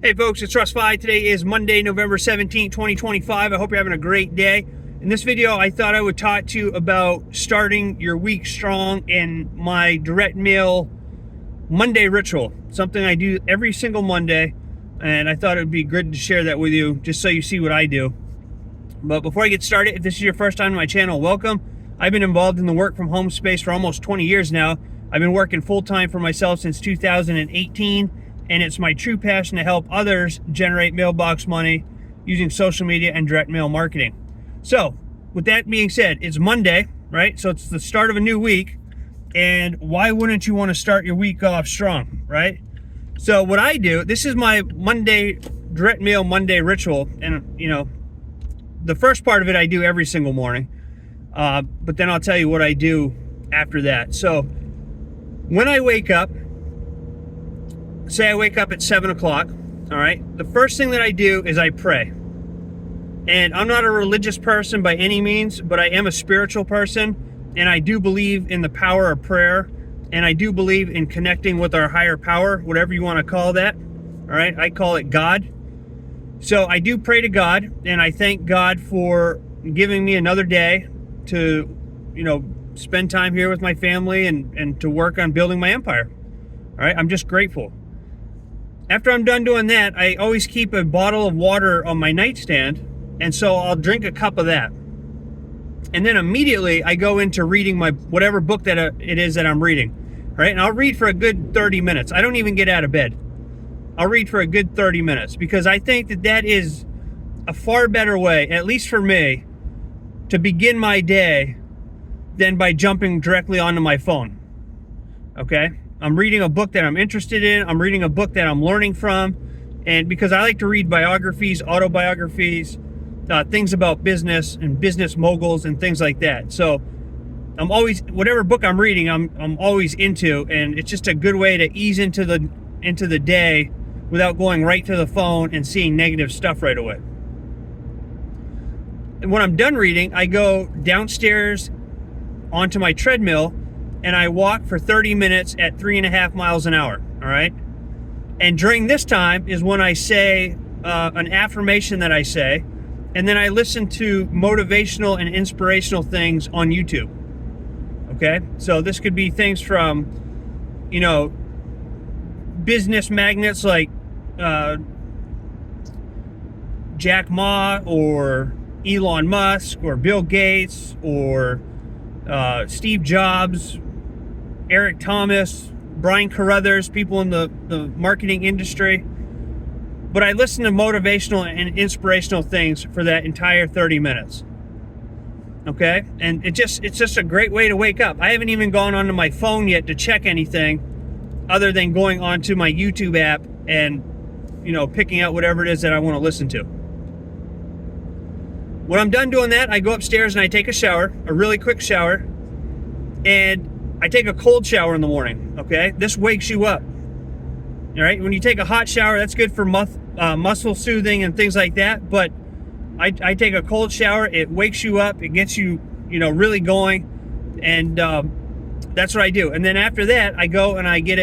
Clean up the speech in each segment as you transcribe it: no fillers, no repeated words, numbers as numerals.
Hey folks, it's Russ. Today is Monday, November 17, 2025. I hope you're having a great day. In this video, I thought I would talk to you about starting your week strong and my direct mail Monday ritual. Something I do every single Monday, and I thought it would be good to share that with you just so you see what I do. But before I get started, if this is your first time on my channel, welcome. I've been involved in the work from home space for almost 20 years now. I've been working full-time for myself since 2018. And it's my true passion to help others generate mailbox money using social media and direct mail marketing. So, with that being said, it's Monday, right? So it's the start of a new week, and why wouldn't you want to start your week off strong, right? So what I do, this is my Monday, direct mail Monday ritual, and the first part of it I do every single morning, but then I'll tell you what I do after that. So, when I wake up, say I wake up at 7 o'clock, all right? The first thing that I do is I pray. And I'm not a religious person by any means, but I am a spiritual person, and I do believe in the power of prayer, and I do believe in connecting with our higher power, whatever you want to call that, all right? I call it God. So I do pray to God, and I thank God for giving me another day to, spend time here with my family and to work on building my empire, all right? I'm just grateful. After I'm done doing that, I always keep a bottle of water on my nightstand, and so I'll drink a cup of that. And then immediately I go into reading my whatever book that it is that I'm reading, right? And I'll read for a good 30 minutes. I don't even get out of bed. I'll read for a good 30 minutes because I think that is a far better way, at least for me, to begin my day than by jumping directly onto my phone, okay? I'm reading a book that I'm interested in. I'm reading a book that I'm learning from. And because I like to read biographies, autobiographies, things about business and business moguls and things like that. So I'm always, whatever book I'm reading, I'm always into, and it's just a good way to ease into the day without going right to the phone and seeing negative stuff right away. And when I'm done reading, I go downstairs onto my treadmill and I walk for 30 minutes at 3.5 miles an hour, all right? And during this time is when I say an affirmation that I say, and then I listen to motivational and inspirational things on YouTube, okay? So this could be things from, business magnates like Jack Ma or Elon Musk or Bill Gates or Steve Jobs, Eric Thomas, Brian Carruthers, people in the marketing industry. But I listen to motivational and inspirational things for that entire 30 minutes. Okay? And it's just a great way to wake up. I haven't even gone onto my phone yet to check anything other than going onto my YouTube app and, picking out whatever it is that I want to listen to. When I'm done doing that, I go upstairs and I take a shower, a really quick shower, and I take a cold shower in the morning, okay? This wakes you up, all right? When you take a hot shower, that's good for muscle soothing and things like that, but I take a cold shower, it wakes you up, it gets you, really going, and that's what I do. And then after that, I go and I get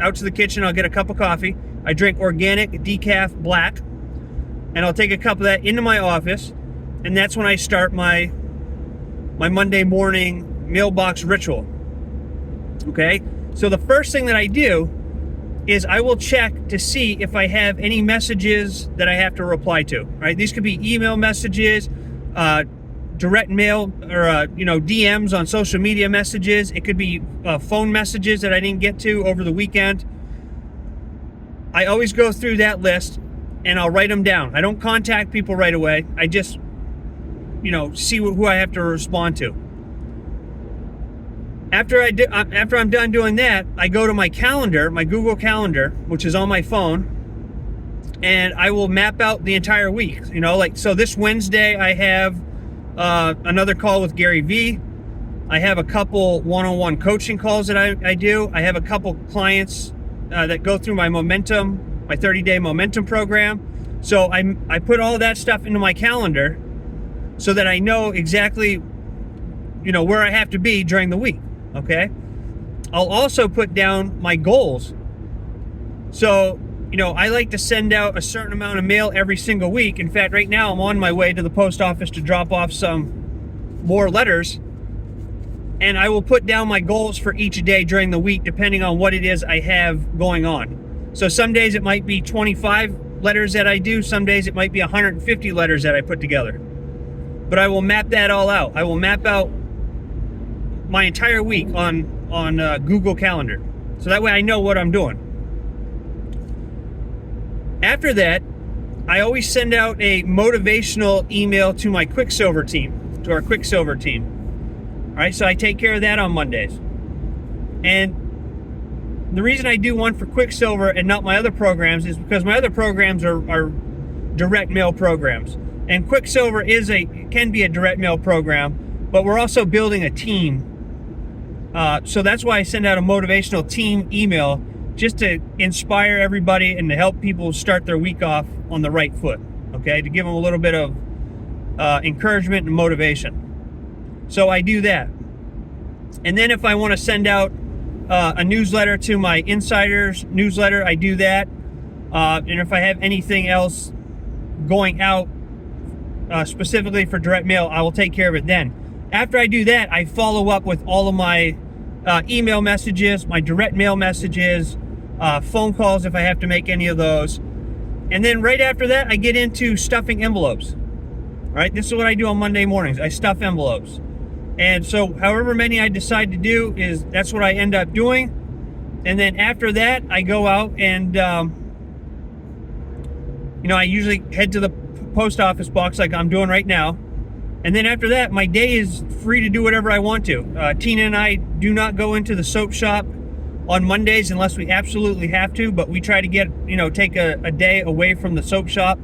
out to the kitchen, I'll get a cup of coffee, I drink organic decaf black, and I'll take a cup of that into my office, and that's when I start my Monday morning mailbox ritual, okay? So the first thing that I do is I will check to see if I have any messages that I have to reply to, right? These could be email messages, direct mail, or, DMs on social media messages. It could be phone messages that I didn't get to over the weekend. I always go through that list and I'll write them down. I don't contact people right away. I just, see who I have to respond to. After I'm done doing that, I go to my calendar, my Google Calendar, which is on my phone, and I will map out the entire week. So this Wednesday I have another call with Gary Vee. I have a couple one-on-one coaching calls that I do. I have a couple clients that go through my 30-day momentum program. So I put all that stuff into my calendar so that I know exactly, where I have to be during the week. Okay, I'll also put down my goals. So I like to send out a certain amount of mail every single week. In fact, right now I'm on my way to the post office to drop off some more letters. And I will put down my goals for each day during the week, depending on what it is I have going on. So some days it might be 25 letters that I do. Some days it might be 150 letters that I put together. But I will map that all out. I will map out my entire week on Google Calendar. So that way I know what I'm doing. After that, I always send out a motivational email to my QuickSilver team, to our QuickSilver team. All right, so I take care of that on Mondays. And the reason I do one for QuickSilver and not my other programs is because my other programs are direct mail programs. And QuickSilver can be a direct mail program, but we're also building a team. So that's why I send out a motivational team email, just to inspire everybody and to help people start their week off on the right foot, okay? To give them a little bit of encouragement and motivation. So I do that. And then if I want to send out a newsletter to my insiders newsletter, I do that. And if I have anything else going out specifically for direct mail, I will take care of it then. After I do that, I follow up with all of my email messages, my direct mail messages, phone calls if I have to make any of those. And then right after that, I get into stuffing envelopes. All right, this is what I do on Monday mornings. I stuff envelopes. And so however many I decide to do, that's what I end up doing. And then after that, I go out and, I usually head to the post office box like I'm doing right now. And then after that, my day is free to do whatever I want to. Tina and I do not go into the soap shop on Mondays unless we absolutely have to, but we try to take a day away from the soap shop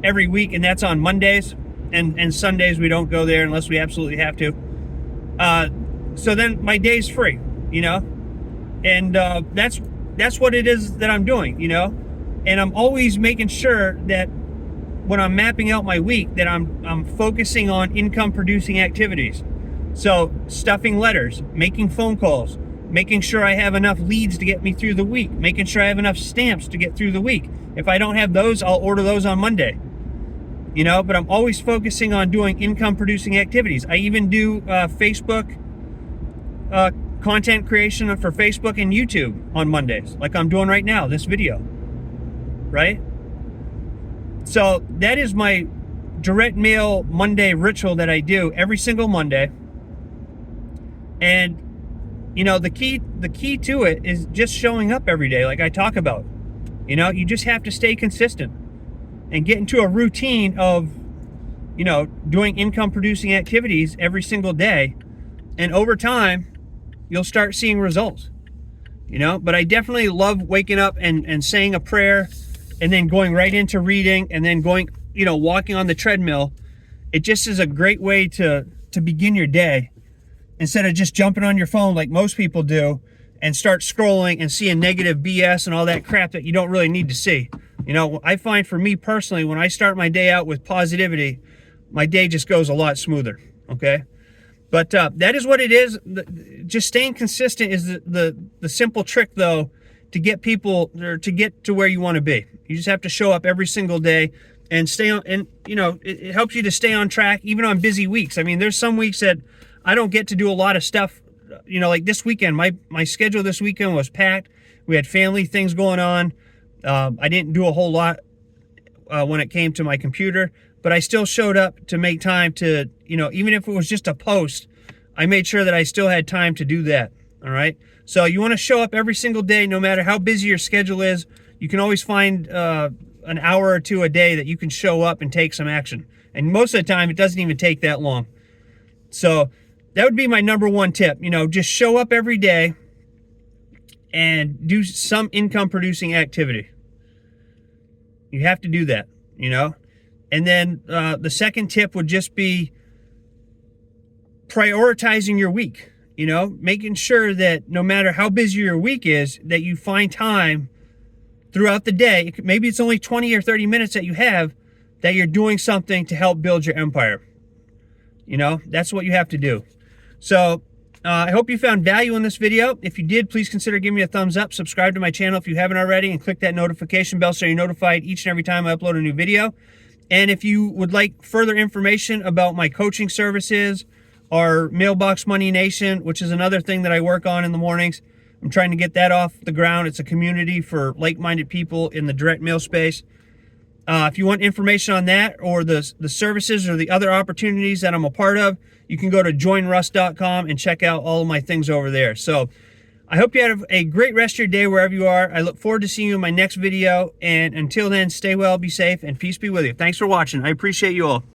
every week, and that's on Mondays. And Sundays we don't go there unless we absolutely have to. So then my day's free, and that's what it is that I'm doing, and I'm always making sure that when I'm mapping out my week that I'm focusing on income producing activities. So stuffing letters, making phone calls, making sure I have enough leads to get me through the week, making sure I have enough stamps to get through the week. If I don't have those, I'll order those on Monday. But I'm always focusing on doing income producing activities. I even do Facebook content creation for Facebook and YouTube on Mondays, like I'm doing right now, this video, right? So that is my direct mail Monday ritual that I do every single Monday. And the key to it is just showing up every day, like I talk about. You just have to stay consistent and get into a routine of doing income producing activities every single day, and over time you'll start seeing results. But I definitely love waking up and saying a prayer and then going right into reading and then going walking on the treadmill. It just is a great way to begin your day, instead of just jumping on your phone like most people do and start scrolling and seeing negative BS and all that crap that you don't really need to see. I find for me personally, when I start my day out with positivity, my day just goes a lot smoother, okay? But that is what it is. Just staying consistent is the simple trick, though, to get people, or to get to where you want to be. You just have to show up every single day and stay on, and it helps you to stay on track even on busy weeks. I mean, there's some weeks that I don't get to do a lot of stuff. Like this weekend, my schedule this weekend was packed. We had family things going on. I didn't do a whole lot when it came to my computer, but I still showed up to make time to, even if it was just a post, I made sure that I still had time to do that. All right. So you want to show up every single day, no matter how busy your schedule is. You can always find an hour or two a day that you can show up and take some action. And most of the time, it doesn't even take that long. So that would be my number one tip. Just show up every day and do some income producing activity. You have to do that, And then the second tip would just be prioritizing your week, making sure that no matter how busy your week is, that you find time throughout the day. Maybe it's only 20 or 30 minutes that you have, that you're doing something to help build your empire. That's what you have to do. So I hope you found value in this video. If you did, please consider giving me a thumbs up, subscribe to my channel if you haven't already, and click that notification bell so you're notified each and every time I upload a new video. And if you would like further information about my coaching services, our Mailbox Money Nation, which is another thing that I work on in the mornings, I'm trying to get that off the ground. It's a community for like-minded people in the direct mail space. If you want information on that or the services or the other opportunities that I'm a part of, you can go to joinruss.com and check out all of my things over there. So I hope you have a great rest of your day wherever you are. I look forward to seeing you in my next video. And until then, stay well, be safe, and peace be with you. Thanks for watching. I appreciate you all.